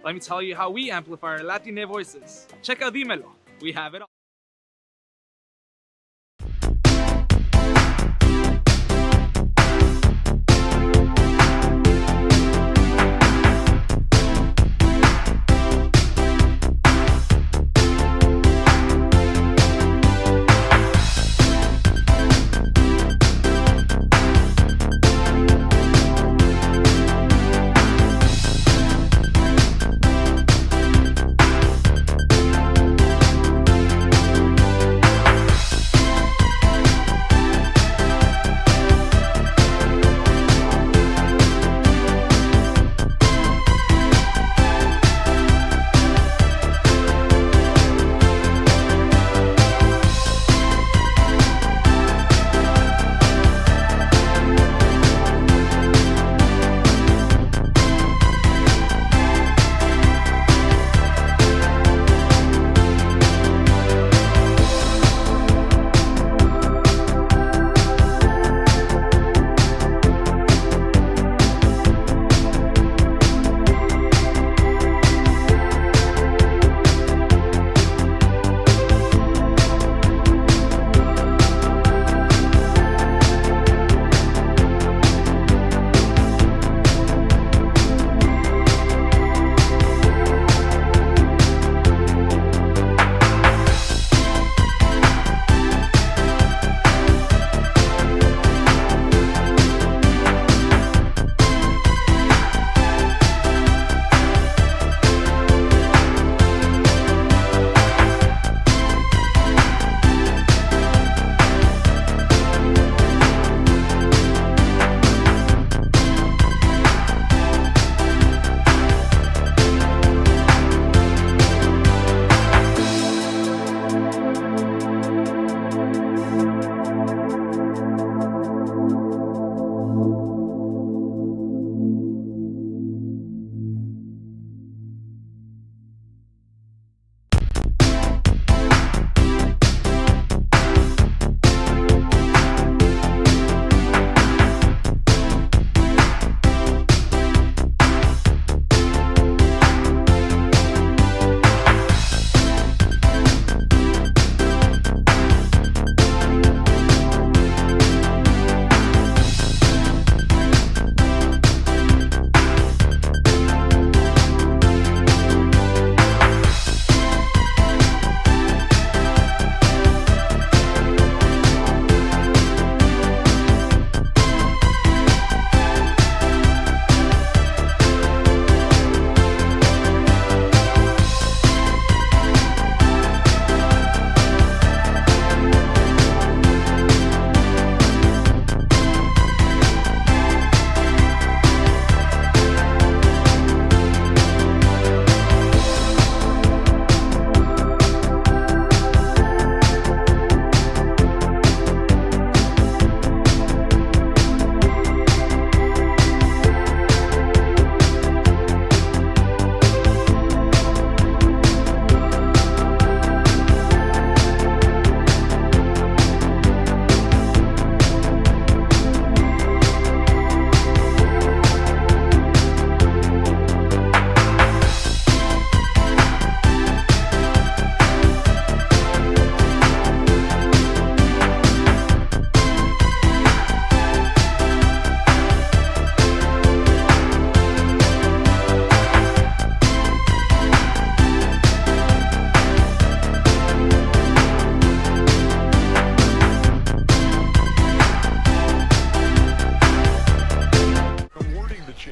let me tell you how we amplify our Latine voices. Check out Dímelo. We have it all.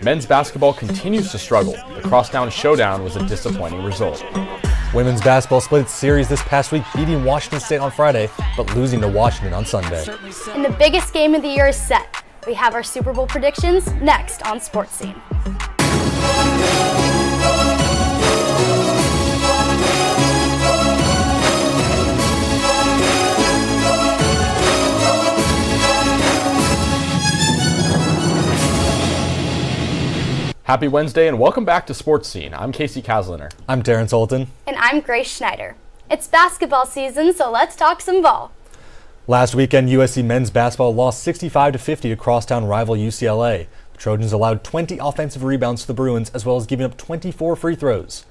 Men's basketball continues to struggle. The crosstown showdown was a disappointing result. Women's basketball split its series this past week, beating Washington State on Friday, but losing to Washington on Sunday. And the biggest game of the year is set. We have our Super Bowl predictions next on Sports Scene. Happy Wednesday and welcome back to Sports Scene. I'm Casey Kasliner. I'm Terrence Holton. And I'm Grace Schneider. It's basketball season, so let's talk some ball. Last weekend, USC men's basketball lost 65-50 to crosstown rival UCLA. The Trojans allowed 20 offensive rebounds to the Bruins, as well as giving up 24 free throws.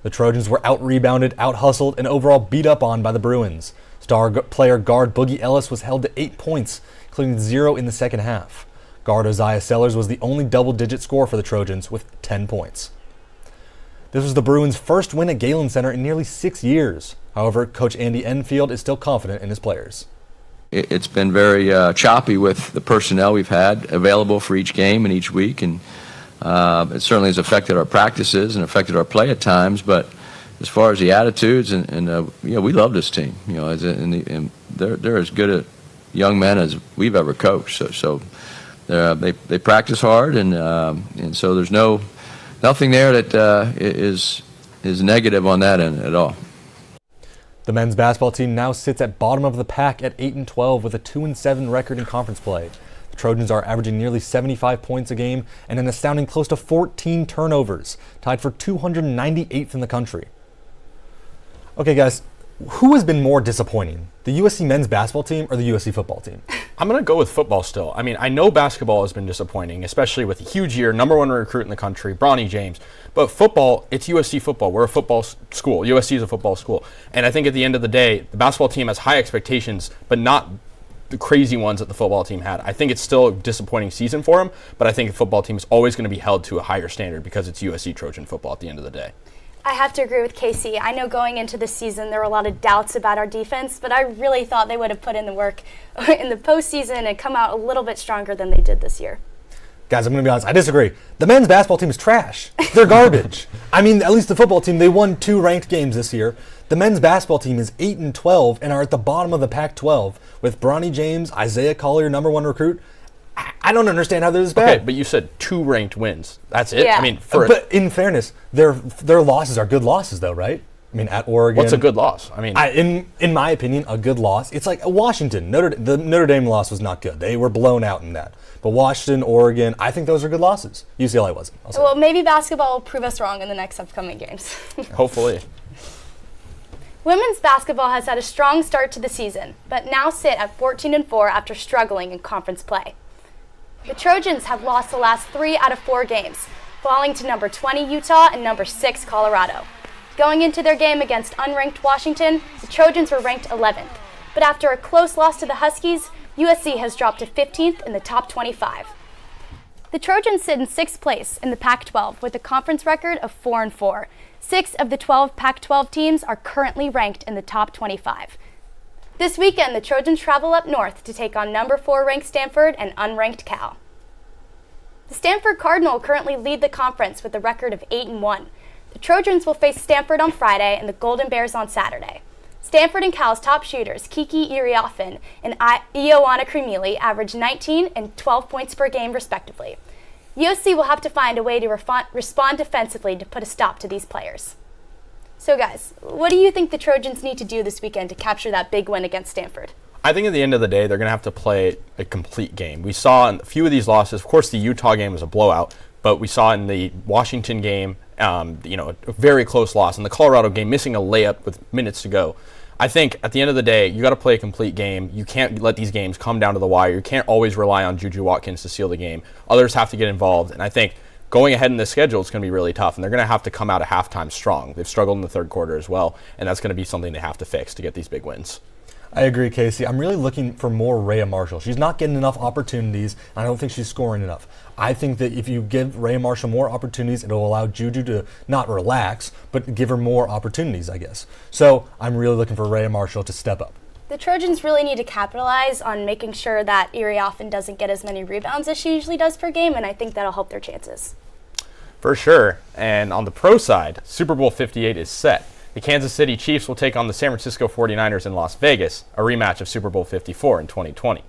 The Trojans were out-rebounded, out-hustled, and overall beat up on by the Bruins. Star player guard Boogie Ellis was held to 8 points, including 0 in the second half. Guard Isaiah Sellers was the only double-digit scorer for the Trojans with 10 points. This was the Bruins' first win at Galen Center in nearly 6 years. However, Coach Andy Enfield is still confident in his players. It's been very choppy with the personnel we've had available for each game and each week, and it certainly has affected our practices and affected our play at times. But as far as the attitudes, and we love this team. And they're as good a young men as we've ever coached. So they practice hard, and so there's nothing there that is negative on that end at all. The men's basketball team now sits at bottom of the pack at 8-12 with a 2-7 record in conference play. The Trojans are averaging nearly 75 points a game and an astounding close to 14 turnovers, tied for 298th in the country. Okay, guys, who has been more disappointing, the USC men's basketball team or the USC football team? I'm going to go with football still. I mean, I know basketball has been disappointing, especially with a huge year, #1 recruit in the country, Bronny James. But football, it's USC football. We're a football school. USC is a football school. And I think at the end of the day, the basketball team has high expectations, but not the crazy ones that the football team had. I think it's still a disappointing season for them, but I think the football team is always going to be held to a higher standard because it's USC Trojan football at the end of the day. I have to agree with Casey. I know going into the season there were a lot of doubts about our defense, but I really thought they would have put in the work in the postseason and come out a little bit stronger than they did this year. Guys, I'm going to be honest, I disagree. The men's basketball team is trash. They're garbage. I mean, at least the football team, they won 2 ranked games this year. The men's basketball team is 8-12 and are at the bottom of the Pac-12 with Bronny James, Isaiah Collier, #1 recruit. I don't understand how they're this bad. Okay, but you said 2 ranked wins. That's it? Yeah. I mean, but in fairness, their losses are good losses, though, right? I mean, at Oregon. What's a good loss? I mean, in my opinion, a good loss. It's like Washington. The Notre Dame loss was not good. They were blown out in that. But Washington, Oregon, I think those are good losses. UCLA wasn't. Well, maybe basketball will prove us wrong in the next upcoming games. hopefully. Women's basketball has had a strong start to the season, but now sit at 14-4 after struggling in conference play. The Trojans have lost the last 3 out of 4 games, falling to number 20 Utah and number 6 Colorado. Going into their game against unranked Washington, the Trojans were ranked 11th, but after a close loss to the Huskies, USC has dropped to 15th in the top 25. The Trojans sit in 6th place in the Pac-12 with a conference record of 4-4. 6 of the 12 Pac-12 teams are currently ranked in the top 25. This weekend, the Trojans travel up north to take on number 4 ranked Stanford and unranked Cal. The Stanford Cardinal currently lead the conference with a record of 8-1. The Trojans will face Stanford on Friday and the Golden Bears on Saturday. Stanford and Cal's top shooters, Kiki Iriafen and Ioana Kremili, average 19 and 12 points per game respectively. USC will have to find a way to respond defensively to put a stop to these players. So guys, what do you think the Trojans need to do this weekend to capture that big win against Stanford? I think at the end of the day, they're going to have to play a complete game. We saw in a few of these losses, of course the Utah game was a blowout, but we saw in the Washington game, a very close loss. In the Colorado game, missing a layup with minutes to go. I think at the end of the day, you got to play a complete game. You can't let these games come down to the wire. You can't always rely on Juju Watkins to seal the game. Others have to get involved, and I think going ahead in this schedule, it's going to be really tough, and they're going to have to come out at halftime strong. They've struggled in the third quarter as well, and that's going to be something they have to fix to get these big wins. I agree, Casey. I'm really looking for more Rhea Marshall. She's not getting enough opportunities. I don't think she's scoring enough. I think that if you give Rhea Marshall more opportunities, it'll allow Juju to not relax, but give her more opportunities, I guess. So I'm really looking for Rhea Marshall to step up. The Trojans really need to capitalize on making sure that Iriafen doesn't get as many rebounds as she usually does per game, and I think that'll help their chances. For sure. And on the pro side, Super Bowl 58 is set. The Kansas City Chiefs will take on the San Francisco 49ers in Las Vegas, a rematch of Super Bowl 54 in 2020.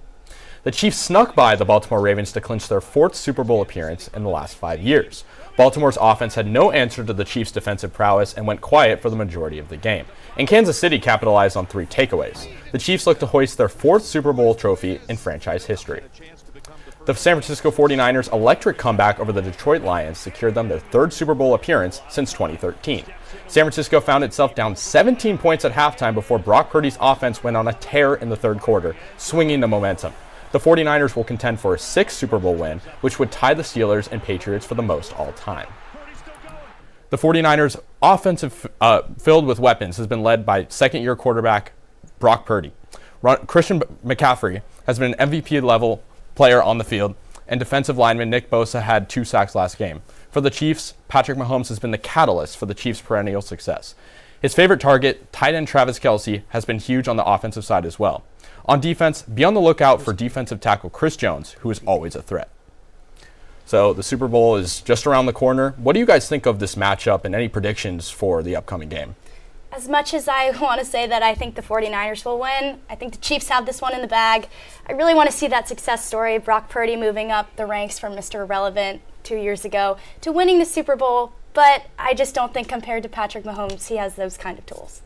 The Chiefs snuck by the Baltimore Ravens to clinch their 4th Super Bowl appearance in the last 5 years. Baltimore's offense had no answer to the Chiefs' defensive prowess and went quiet for the majority of the game. And Kansas City capitalized on 3 takeaways. The Chiefs look to hoist their 4th Super Bowl trophy in franchise history. The San Francisco 49ers' electric comeback over the Detroit Lions secured them their 3rd Super Bowl appearance since 2013. San Francisco found itself down 17 points at halftime before Brock Purdy's offense went on a tear in the 3rd quarter, swinging the momentum. the 49ers will contend for a 6th Super Bowl win, which would tie the Steelers and Patriots for the most all time. The 49ers' offensive filled with weapons has been led by second-year quarterback Brock Purdy. Christian McCaffrey has been an MVP-level player on the field, and defensive lineman Nick Bosa had 2 sacks last game. For the Chiefs, Patrick Mahomes has been the catalyst for the Chiefs' perennial success. His favorite target, tight end Travis Kelce, has been huge on the offensive side as well. On defense, be on the lookout for defensive tackle Chris Jones, who is always a threat. So the Super Bowl is just around the corner. What do you guys think of this matchup and any predictions for the upcoming game? As much as I want to say that I think the 49ers will win, I think the Chiefs have this one in the bag. I really want to see that success story, Brock Purdy moving up the ranks from Mr. Irrelevant 2 years ago to winning the Super Bowl, but I just don't think compared to Patrick Mahomes, he has those kind of tools.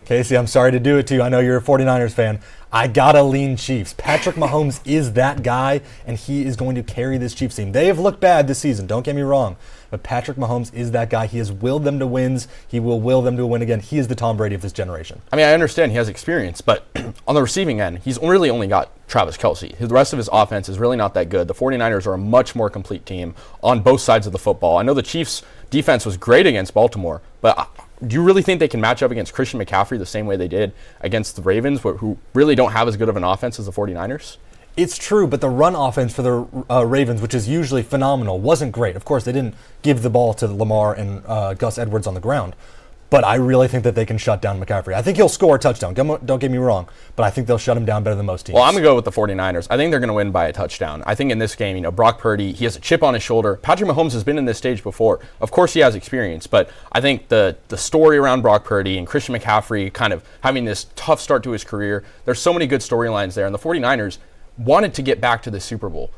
Casey, I'm sorry to do it to you. I know you're a 49ers fan. I gotta lean Chiefs. Patrick Mahomes is that guy, and he is going to carry this Chiefs team. They have looked bad this season, don't get me wrong, but Patrick Mahomes is that guy. He has willed them to wins. He will will them to win again. He is the Tom Brady of this generation. I mean, I understand he has experience, but on the receiving end, he's really only got Travis Kelce. The rest of his offense is really not that good. The 49ers are a much more complete team on both sides of the football. I know the Chiefs' defense was great against Baltimore, but do you really think they can match up against Christian McCaffrey the same way they did against the Ravens, who really don't have as good of an offense as the 49ers? It's true, but the run offense for the Ravens, which is usually phenomenal, wasn't great. Of course, they didn't give the ball to Lamar and Gus Edwards on the ground, but I really think that they can shut down McCaffrey. I think he'll score a touchdown, don't get me wrong, but I think they'll shut him down better than most teams. Well, I'm going to go with the 49ers. I think they're going to win by a touchdown. I think in this game, Brock Purdy, he has a chip on his shoulder. Patrick Mahomes has been in this stage before. Of course, he has experience, but I think the story around Brock Purdy and Christian McCaffrey kind of having this tough start to his career, there's so many good storylines there, and the 49ers wanted to get back to the Super Bowl.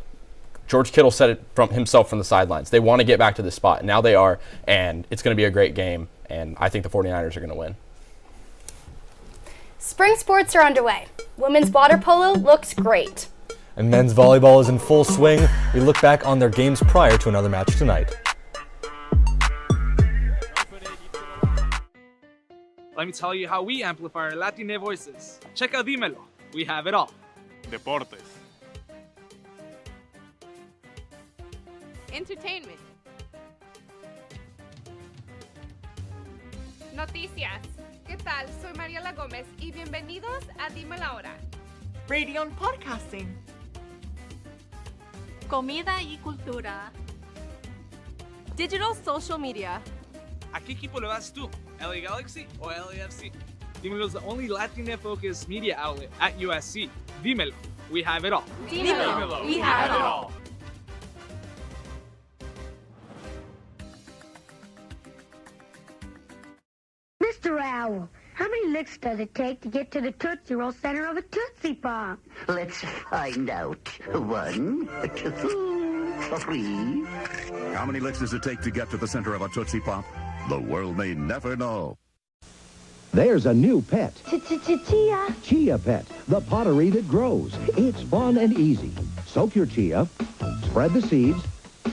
George Kittle said it from himself from the sidelines. They want to get back to this spot, and now they are, and it's going to be a great game, and I think the 49ers are going to win. Spring sports are underway. Women's water polo looks great. And men's volleyball is in full swing. We look back on their games prior to another match tonight. Let me tell you how we amplify our Latine voices. Check out Dímelo. We have it all. Deportes. Entertainment. Noticias. ¿Qué tal? Soy Mariela Gómez y bienvenidos a Dime la Hora. Radio and podcasting. Comida y cultura. Digital social media. ¿A qué equipo le vas tú? LA Galaxy o LAFC? Dímelo is the only Latine-focused media outlet at USC. Dímelo. We have it all. Dímelo. We have it all. Mr. Owl, how many licks does it take to get to the Tootsie Roll center of a Tootsie Pop? Let's find out. 1, 2, 3. How many licks does it take to get to the center of a Tootsie Pop? The world may never know. There's a new pet. Chia. Chia Pet, the pottery that grows. It's fun and easy. Soak your chia, spread the seeds,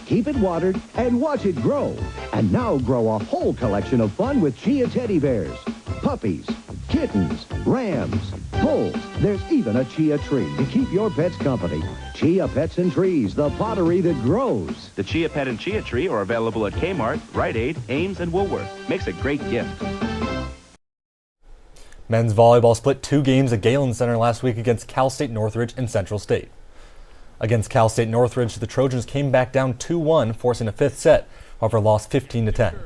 keep it watered, and watch it grow. And now grow a whole collection of fun with Chia teddy bears, puppies, kittens, rams, bulls. There's even a chia tree to keep your pets company. Chia Pets and Trees, the pottery that grows. The Chia Pet and Chia Tree are available at Kmart, Rite Aid, Ames, and Woolworth. Makes a great gift. Men's volleyball split 2 games at Galen Center last week against Cal State Northridge and Central State. Against Cal State Northridge, the Trojans came back down 2-1, forcing a 5th set, however lost 15-10.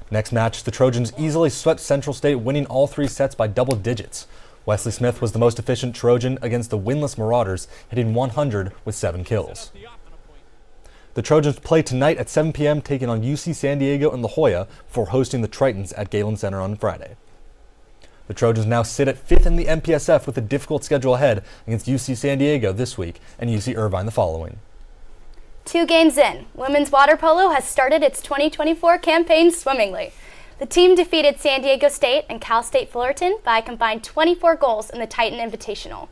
Next match, the Trojans easily swept Central State, winning all 3 sets by double digits. Wesley Smith was the most efficient Trojan against the winless Marauders, hitting 100 with 7 kills. The Trojans play tonight at 7 p.m., taking on UC San Diego and La Jolla before hosting the Tritons at Galen Center on Friday. The Trojans now sit at 5th in the MPSF with a difficult schedule ahead against UC San Diego this week and UC Irvine the following. 2 games in, women's water polo has started its 2024 campaign swimmingly. The team defeated San Diego State and Cal State Fullerton by a combined 24 goals in the Titan Invitational.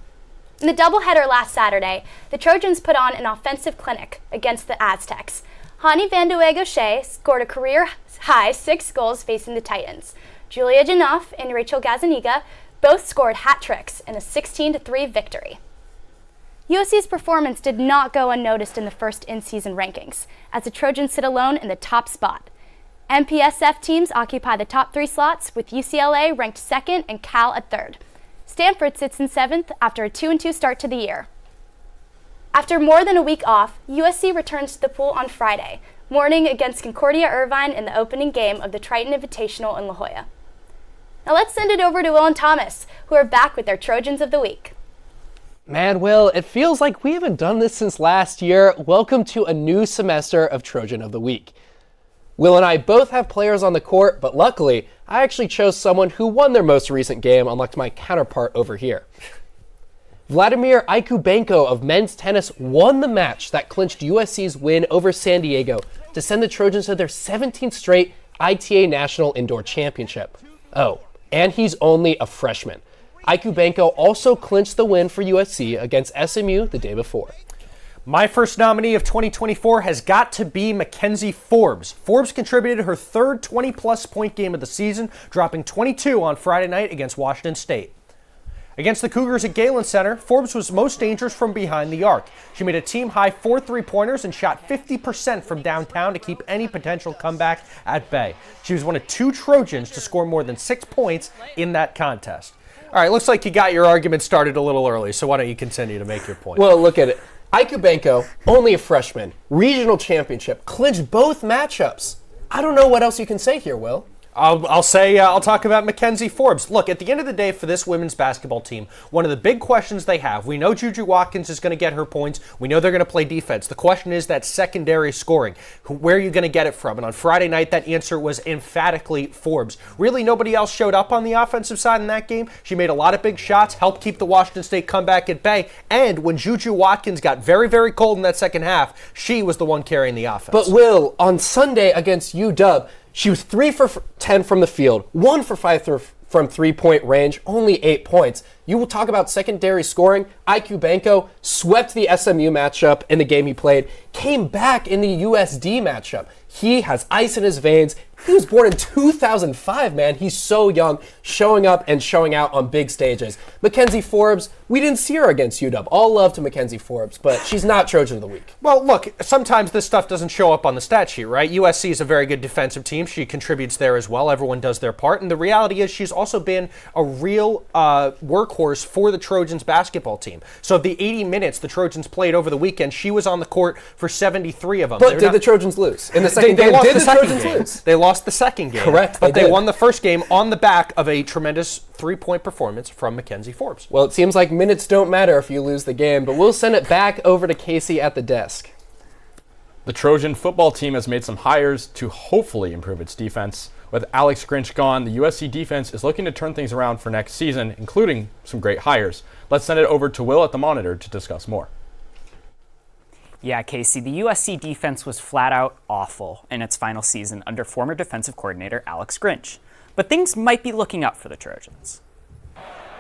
In the doubleheader last Saturday, the Trojans put on an offensive clinic against the Aztecs. Hani Vanduego-Shea scored a career-high 6 goals facing the Titans. Julia Janoff and Rachel Gazaniga both scored hat tricks in a 16-3 victory. USC's performance did not go unnoticed in the first in-season rankings, as the Trojans sit alone in the top spot. MPSF teams occupy the top 3 slots, with UCLA ranked 2nd and Cal at 3rd. Stanford sits in 7th after a 2-2 start to the year. After more than a week off, USC returns to the pool on Friday morning against Concordia Irvine in the opening game of the Triton Invitational in La Jolla. Now let's send it over to Will and Thomas, who are back with their Trojans of the Week. Man, Will, it feels like we haven't done this since last year. Welcome to a new semester of Trojan of the Week. Will and I both have players on the court, but luckily, I actually chose someone who won their most recent game, unlike my counterpart over here. Vladimir Ikubenko of men's tennis won the match that clinched USC's win over San Diego to send the Trojans to their 17th straight ITA National Indoor Championship. Oh, and he's only a freshman. Ikubenko also clinched the win for USC against SMU the day before. My first nominee of 2024 has got to be Mackenzie Forbes. Forbes contributed her third 20-plus point game of the season, dropping 22 on Friday night against Washington State. Against the Cougars at Galen Center, Forbes was most dangerous from behind the arc. She made a team-high 4 3-pointers and shot 50% from downtown to keep any potential comeback at bay. She was one of 2 Trojans to score more than 6 points in that contest. All right, looks like you got your argument started a little early, so why don't you continue to make your point? Well, look at it. Ikubenko, only a freshman, regional championship, clinched both matchups. I don't know what else you can say here, Will. I'll talk about Mackenzie Forbes. Look, at the end of the day for this women's basketball team, one of the big questions they have, we know Juju Watkins is going to get her points. We know they're going to play defense. The question is that secondary scoring. Where are you going to get it from? And on Friday night, that answer was emphatically Forbes. Really, nobody else showed up on the offensive side in that game. She made a lot of big shots, helped keep the Washington State comeback at bay. And when Juju Watkins got very, very cold in that second half, she was the one carrying the offense. But Will, on Sunday against UW, she was 3 for 10 from the field, 1 for 5 from 3-point range, only 8 points. You will talk about secondary scoring. Ikubenko swept the SMU matchup in the game he played, came back in the USD matchup. He has ice in his veins. He was born in 2005, man. He's so young, showing up and showing out on big stages. Mackenzie Forbes, we didn't see her against UW. All love to Mackenzie Forbes, but she's not Trojan of the Week. Well, look, sometimes this stuff doesn't show up on the stat sheet, right? USC is a very good defensive team. She contributes there as well. Everyone does their part. And the reality is she's also been a real workhorse for the Trojans basketball team. So of the 80 minutes the Trojans played over the weekend, she was on the court for 73 of them. But did the Trojans lose? In the second game, did the Trojans lose? They lost the second game. Correct. But they won the first game on the back of a tremendous 3-point performance from Mackenzie Forbes. Well, it seems like minutes don't matter if you lose the game, but we'll send it back over to Casey at the desk. The Trojan football team has made some hires to hopefully improve its defense. With Alex Grinch gone, the USC defense is looking to turn things around for next season, including some great hires. Let's send it over to Will at the monitor to discuss more. Yeah, Casey, the USC defense was flat out awful in its final season under former defensive coordinator Alex Grinch. But things might be looking up for the Trojans.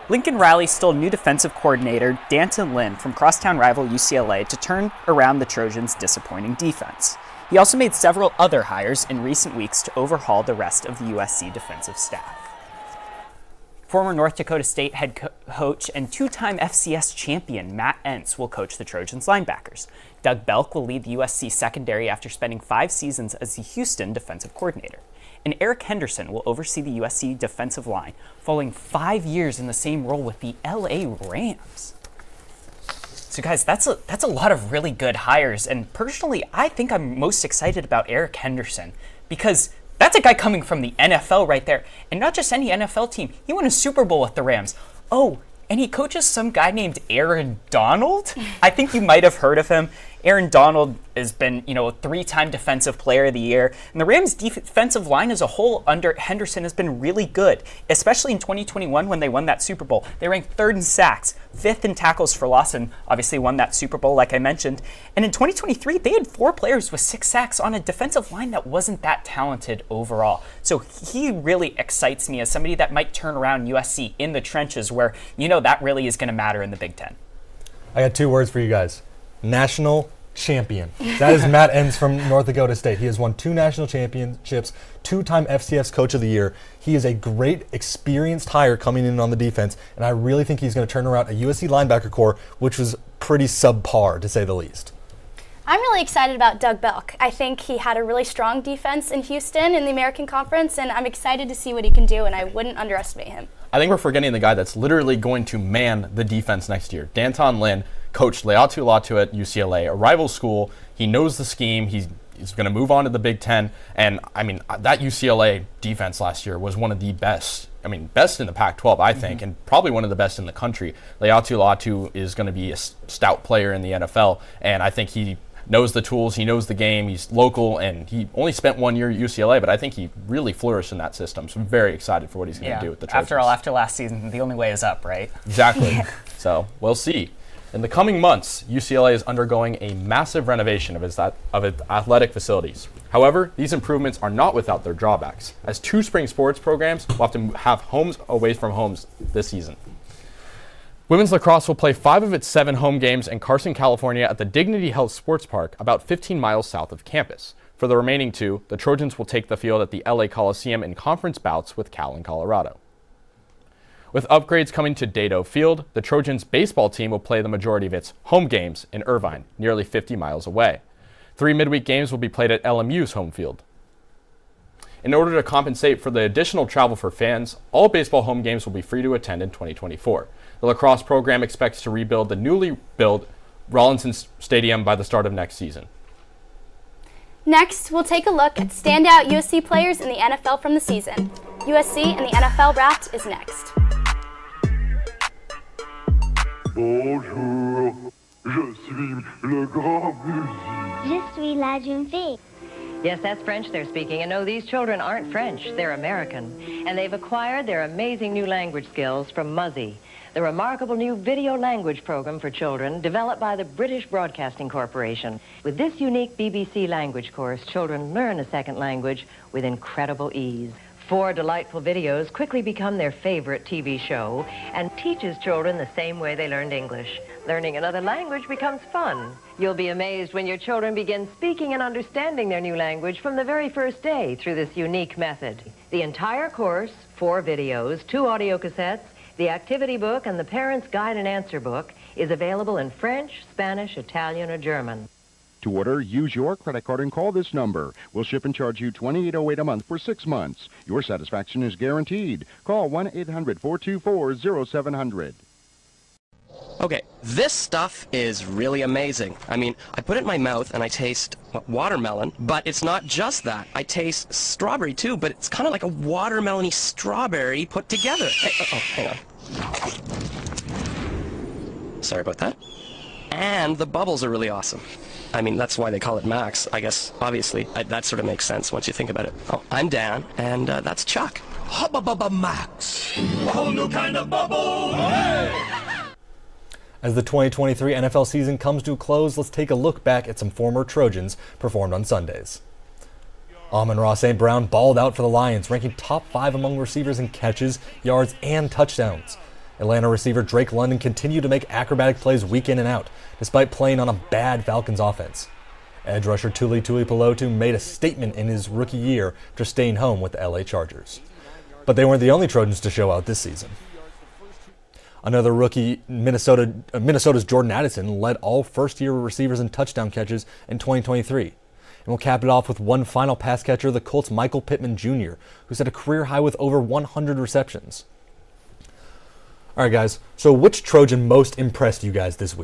Lincoln Riley stole new defensive coordinator Danton Lynn from crosstown rival UCLA to turn around the Trojans' disappointing defense. He also made several other hires in recent weeks to overhaul the rest of the USC defensive staff. Former North Dakota State head coach and 2-time FCS champion Matt Entz will coach the Trojans linebackers. Doug Belk will lead the USC secondary after spending 5 seasons as the Houston defensive coordinator. And Eric Henderson will oversee the USC defensive line, following 5 years in the same role with the LA Rams. So guys, that's a lot of really good hires, and personally, I think I'm most excited about Eric Henderson because that's a guy coming from the NFL right there, and not just any NFL team. He won a Super Bowl with the Rams. Oh, and he coaches some guy named Aaron Donald. I think you might have heard of him. Aaron Donald has been, a 3-time Defensive Player of the Year. And the Rams' defensive line as a whole under Henderson has been really good, especially in 2021 when they won that Super Bowl. They ranked 3rd in sacks, 5th in tackles for loss, and obviously won that Super Bowl like I mentioned. And in 2023, they had 4 players with 6 sacks on a defensive line that wasn't that talented overall. So he really excites me as somebody that might turn around USC in the trenches where, that really is going to matter in the Big Ten. I got 2 words for you guys. National champion. That is Matt Entz from North Dakota State. He has won 2 national championships, 2-time FCS Coach of the Year. He is a great, experienced hire coming in on the defense, and I really think he's going to turn around a USC linebacker core, which was pretty subpar, to say the least. I'm really excited about Doug Belk. I think he had a really strong defense in Houston in the American Conference, and I'm excited to see what he can do, and I wouldn't underestimate him. I think we're forgetting the guy that's literally going to man the defense next year. Danton Lin coached Leatu Latu at UCLA, a rival school. He knows the scheme. He's going to move on to the Big Ten. And, I mean, that UCLA defense last year was one of the best. I mean, best in the Pac-12, I think, and probably one of the best in the country. Leatu Latu is going to be a stout player in the NFL, and I think he knows the tools, he knows the game, he's local, and he only spent 1 year at UCLA, but I think he really flourished in that system. So I'm very excited for what he's going to do with the Trojans. After last season, the only way is up, right? Exactly. So we'll see. In the coming months, UCLA is undergoing a massive renovation of its athletic facilities. However, these improvements are not without their drawbacks, as 2 spring sports programs will have to have homes away from homes this season. Women's lacrosse will play 5 of its 7 home games in Carson, California at the Dignity Health Sports Park, about 15 miles south of campus. For the remaining 2, the Trojans will take the field at the LA Coliseum in conference bouts with Cal and Colorado. With upgrades coming to Dado Field, the Trojans baseball team will play the majority of its home games in Irvine, nearly 50 miles away. 3 midweek games will be played at LMU's home field. In order to compensate for the additional travel for fans, all baseball home games will be free to attend in 2024. The lacrosse program expects to rebuild the newly built Rawlinson Stadium by the start of next season. Next, we'll take a look at standout USC players in the NFL from the season. USC and the NFL Wrapped is next. Bonjour, je suis le grand musicien. Je suis la jeune fille. Yes, that's French they're speaking, and no, these children aren't French, they're American. And they've acquired their amazing new language skills from Muzzy, the remarkable new video language program for children developed by the British Broadcasting Corporation. With this unique BBC language course, children learn a second language with incredible ease. 4 delightful videos quickly become their favorite TV show and teaches children the same way they learned English. Learning another language becomes fun. You'll be amazed when your children begin speaking and understanding their new language from the very first day through this unique method. The entire course, 4 videos, 2 audio cassettes, the activity book, and the Parent's Guide and Answer book is available in French, Spanish, Italian, or German. To order, use your credit card and call this number. We'll ship and charge you $28.08 a month for 6 months. Your satisfaction is guaranteed. Call 1-800-424-0700. Okay, this stuff is really amazing. I mean, I put it in my mouth and I taste watermelon, but it's not just that. I taste strawberry too, but it's kind of like a watermelon-y strawberry put together. Hey, hang on. Sorry about that. And the bubbles are really awesome. I mean, that's why they call it Max, I guess, obviously. That sort of makes sense once you think about it. Oh, I'm Dan, and that's Chuck. Hubba Max, a whole new kind of bubble. Hey! As the 2023 NFL season comes to a close, let's take a look back at some former Trojans performed on Sundays. Amon-Ra St. Brown balled out for the Lions, ranking top 5 among receivers in catches, yards, and touchdowns. Atlanta receiver Drake London continued to make acrobatic plays week in and out, despite playing on a bad Falcons offense. Edge rusher Tuli Tuipulotu made a statement in his rookie year after staying home with the LA Chargers. But they weren't the only Trojans to show out this season. Another rookie, Minnesota's Jordan Addison, led all first-year receivers in touchdown catches in 2023. And we'll cap it off with one final pass catcher, the Colts' Michael Pittman Jr., who set a career high with over 100 receptions. All right, guys, so which Trojan most impressed you guys this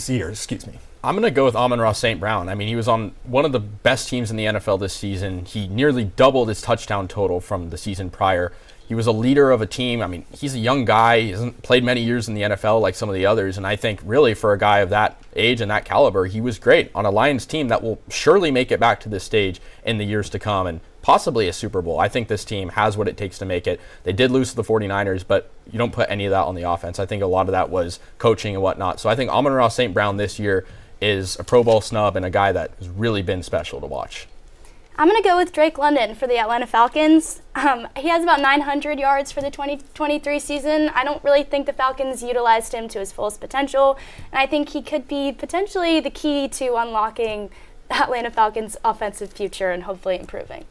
year, excuse me? I'm going to go with Amon-Ra St. Brown. I mean, he was on one of the best teams in the NFL this season. He nearly doubled his touchdown total from the season prior. He was a leader of a team. I mean, he's a young guy. He hasn't played many years in the NFL like some of the others, and I think really for a guy of that age and that caliber, he was great on a Lions team that will surely make it back to this stage in the years to come and possibly a Super Bowl. I think this team has what it takes to make it. They did lose to the 49ers, but you don't put any of that on the offense. I think a lot of that was coaching and whatnot. So I think Amon-Ra St. Brown this year is a Pro Bowl snub and a guy that has really been special to watch. I'm going to go with Drake London for the Atlanta Falcons. He has about 900 yards for the 2023 season. I don't really think the Falcons utilized him to his fullest potential, and I think he could be potentially the key to unlocking the Atlanta Falcons' offensive future and hopefully improving.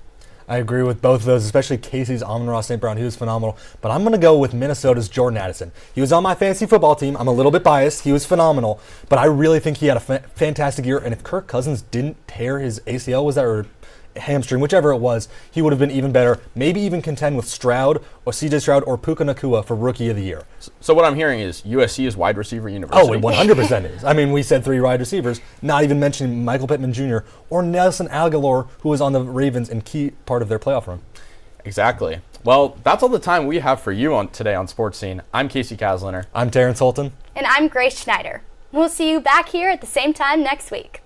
I agree with both of those, especially Casey's Amon-Ra St. Brown. He was phenomenal. But I'm going to go with Minnesota's Jordan Addison. He was on my fantasy football team. I'm a little bit biased. He was phenomenal. But I really think he had a fantastic year. And if Kirk Cousins didn't tear his ACL, was that, or hamstring, whichever it was, he would have been even better. Maybe even contend with Stroud or CJ Stroud or Puka Nacua for Rookie of the Year. So what I'm hearing is USC is wide receiver university. Oh, it 100% is. I mean, we said 3 wide receivers, not even mentioning Michael Pittman Jr. or Nelson Aguilar, who was on the Ravens in key part of their playoff run. Exactly. Well, that's all the time we have for you today on Sports Scene. I'm Casey Kasliner. I'm Terrence Holton. And I'm Grace Schneider. We'll see you back here at the same time next week.